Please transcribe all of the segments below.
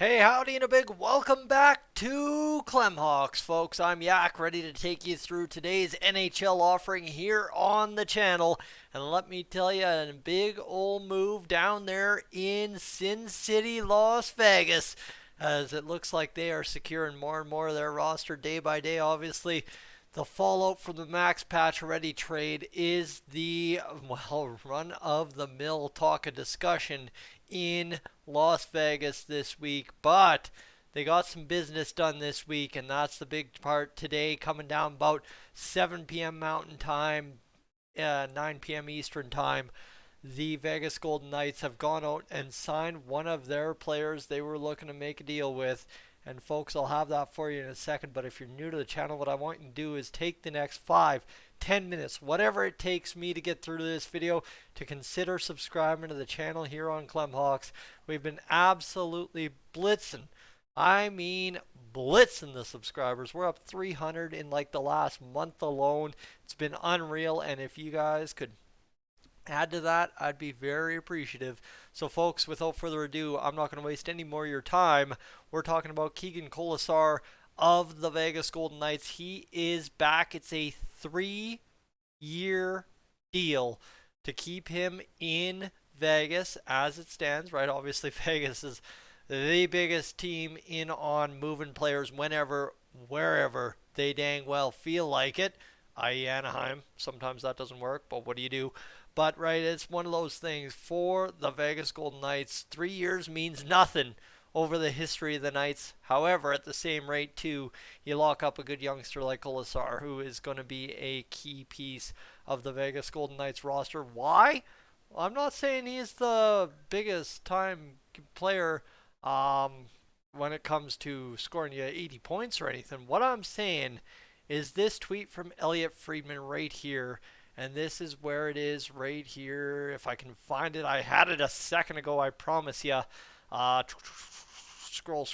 Hey, howdy and a big welcome back to Clemhawks, folks. I'm Yak, ready to take you through today's NHL offering here on the channel. And let me tell you, a big old move down there in Sin City, Las Vegas, as it looks like they are securing more and more of their roster day by day. Obviously, the fallout from the Max Pacioretty trade is the, run of the mill talk of discussion in Las Vegas this week, but they got some business done this week, and that's the big part today, coming down about 7 p.m. Mountain Time, 9 p.m. Eastern Time. The Vegas Golden Knights have gone out and signed one of their players they were looking to make a deal with. And folks, I'll have that for you in a second. But if you're new to the channel, what I want you to do is take the next 5, 10 minutes, whatever it takes me to get through this video, to consider subscribing to the channel here on Clemhawks. We've been absolutely blitzing. I mean, blitzing the subscribers. We're up 300 in like the last month alone. It's been unreal. And if you guys could add to that, I'd be very appreciative. So folks, without further ado, I'm not going to waste any more of your time. We're talking about Keegan Kolesar of the Vegas Golden Knights. He is back. It's a 3-year deal to keep him in Vegas as it stands, right? Obviously, Vegas is the biggest team in on moving players whenever, wherever they dang well feel like it, i.e. Anaheim. Sometimes that doesn't work, but what do you do? But, right, it's one of those things. For the Vegas Golden Knights, 3 years means nothing over the history of the Knights. However, at the same rate, too, you lock up a good youngster like Kolesar, who is going to be a key piece of the Vegas Golden Knights roster. Why? I'm not saying he's the biggest time player when it comes to scoring you 80 points or anything. What I'm saying is this tweet from Elliot Friedman right here. And this is where it is right here. If I can find it. I had it a second ago, I promise you. Scroll,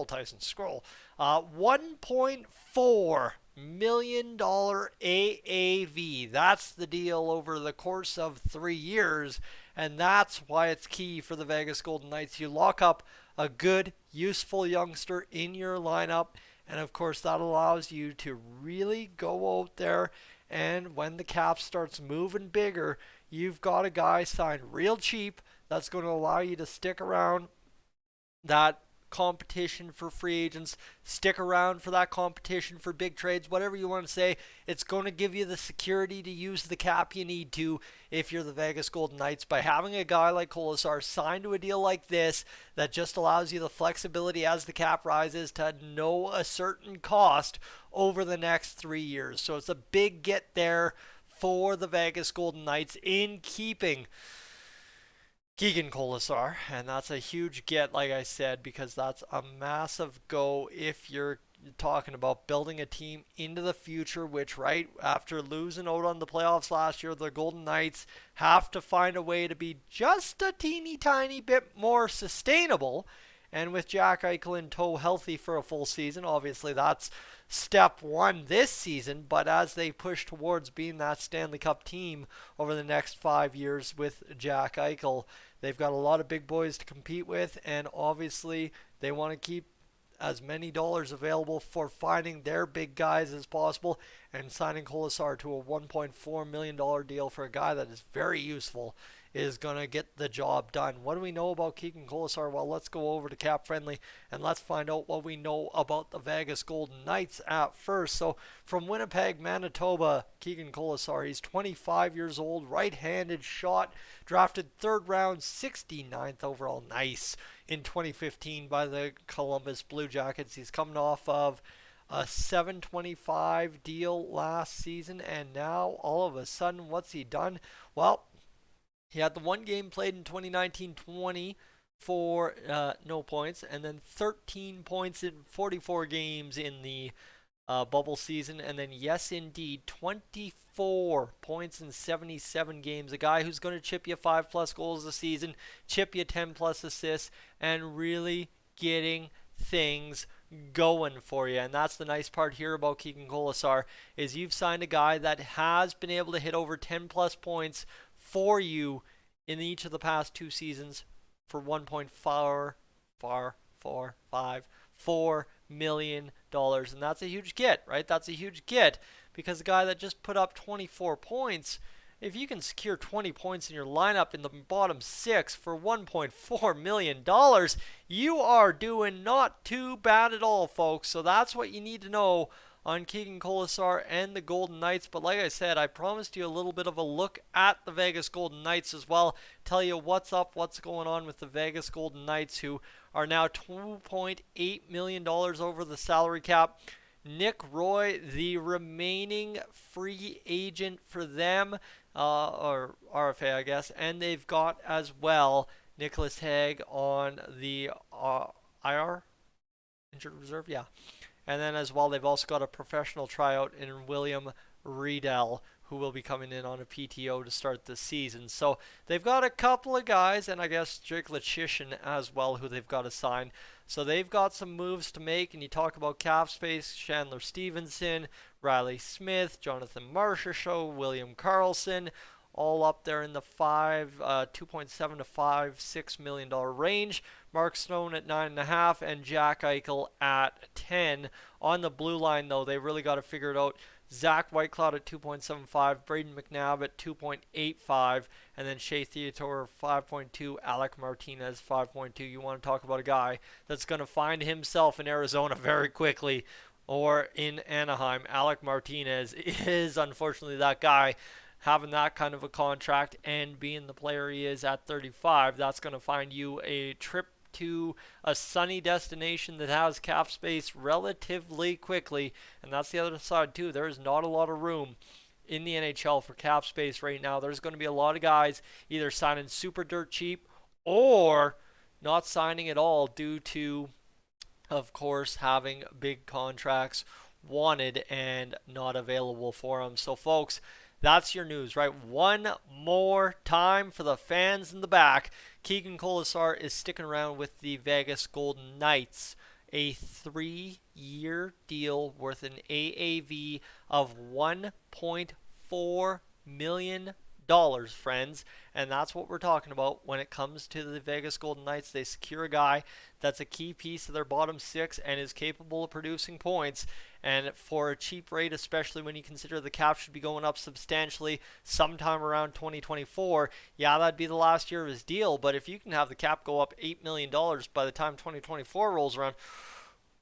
Tyson, scroll. $1.4 million AAV. That's the deal over the course of 3 years. And that's why it's key for the Vegas Golden Knights. You lock up a good, useful youngster in your lineup. And of course, that allows you to really go out there, and when the cap starts moving bigger, you've got a guy signed real cheap that's going to allow you to stick around that competition for free agents, stick around for that competition for big trades, whatever you want to say. It's going to give you the security to use the cap you need to if you're the Vegas Golden Knights, by having a guy like Kolesar signed to a deal like this that just allows you the flexibility as the cap rises to know a certain cost over the next 3 years. So it's a big get there for the Vegas Golden Knights in keeping Keegan Kolesar, and that's a huge get, like I said, because that's a massive go if you're talking about building a team into the future, which, right, after losing out on the playoffs last year, the Golden Knights have to find a way to be just a teeny tiny bit more sustainable. And with Jack Eichel in tow, healthy for a full season, obviously that's step one this season. But as they push towards being that Stanley Cup team over the next 5 years with Jack Eichel, they've got a lot of big boys to compete with. And obviously they want to keep as many dollars available for finding their big guys as possible. And signing Kolesar to a $1.4 million deal for a guy that is very useful is going to get the job done. What do we know about Keegan Kolesar? Well, let's go over to Cap Friendly and let's find out what we know about the Vegas Golden Knights at first. So from Winnipeg, Manitoba, Keegan Kolesar, he's 25 years old, right-handed shot, drafted 3rd round, 69th overall, nice, in 2015 by the Columbus Blue Jackets. He's coming off of a $725 deal last season, and now all of a sudden, what's he done? Well, he had the one game played in 2019-20 for no points, and then 13 points in 44 games in the bubble season, and then, yes, indeed, 24 points in 77 games. A guy who's going to chip you 5+ goals a season, chip you 10+ assists, and really getting things going for you. And that's the nice part here about Keegan Kolesar, is you've signed a guy that has been able to hit over 10+ points for you in each of the past 2 seasons for $1.4 4, 5, $4 million. And that's a huge get, right? That's a huge get because the guy that just put up 24 points, if you can secure 20 points in your lineup in the bottom six for $1.4 million, you are doing not too bad at all, folks. So that's what you need to know on Keegan Kolesar and the Golden Knights. But like I said, I promised you a little bit of a look at the Vegas Golden Knights as well. Tell you what's up, what's going on with the Vegas Golden Knights, who are now $2.8 million over the salary cap. Nick Roy, the remaining free agent for them, or RFA, I guess, and they've got as well Nicholas Hague on the IR, injured reserve, yeah. And then as well, they've also got a professional tryout in William Riedel, who will be coming in on a PTO to start the season. So they've got a couple of guys, and I guess Jake Lachishin as well, who they've got to sign. So they've got some moves to make, and you talk about cap space, Chandler Stevenson, Riley Smith, Jonathan Marchessault, William Karlsson, all up there in the 2.7 to $5.6 million range. Mark Stone at 9.5 and Jack Eichel at 10. On the blue line, though, they really got to figure it out. Zach Whitecloud at 2.75, Braden McNabb at 2.85, and then Shea Theodore 5.2, Alec Martinez 5.2. You want to talk about a guy that's going to find himself in Arizona very quickly or in Anaheim. Alec Martinez is unfortunately that guy. Having that kind of a contract and being the player he is at 35, that's going to find you a trip to a sunny destination that has cap space relatively quickly. And that's the other side too. There is not a lot of room in the NHL for cap space right now. There's going to be a lot of guys either signing super dirt cheap or not signing at all due to, of course, having big contracts wanted and not available for them. So folks, that's your news, right? One more time for the fans in the back. Keegan Kolesar is sticking around with the Vegas Golden Knights. A 3-year deal worth an AAV of $1.4 million, friends. And that's what we're talking about when it comes to the Vegas Golden Knights. They secure a guy that's a key piece of their bottom six and is capable of producing points. And for a cheap rate, especially when you consider the cap should be going up substantially sometime around 2024, yeah, that'd be the last year of his deal. But if you can have the cap go up $8 million by the time 2024 rolls around,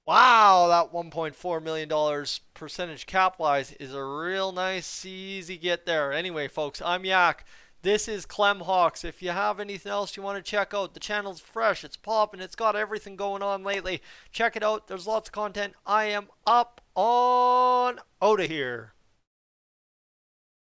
wow, that $1.4 million percentage cap-wise is a real nice, easy get there. Anyway, folks, I'm Yak. This is Clem Hawks. If you have anything else you want to check out, the channel's fresh, it's popping, it's got everything going on lately. Check it out. There's lots of content. I am up on out of here.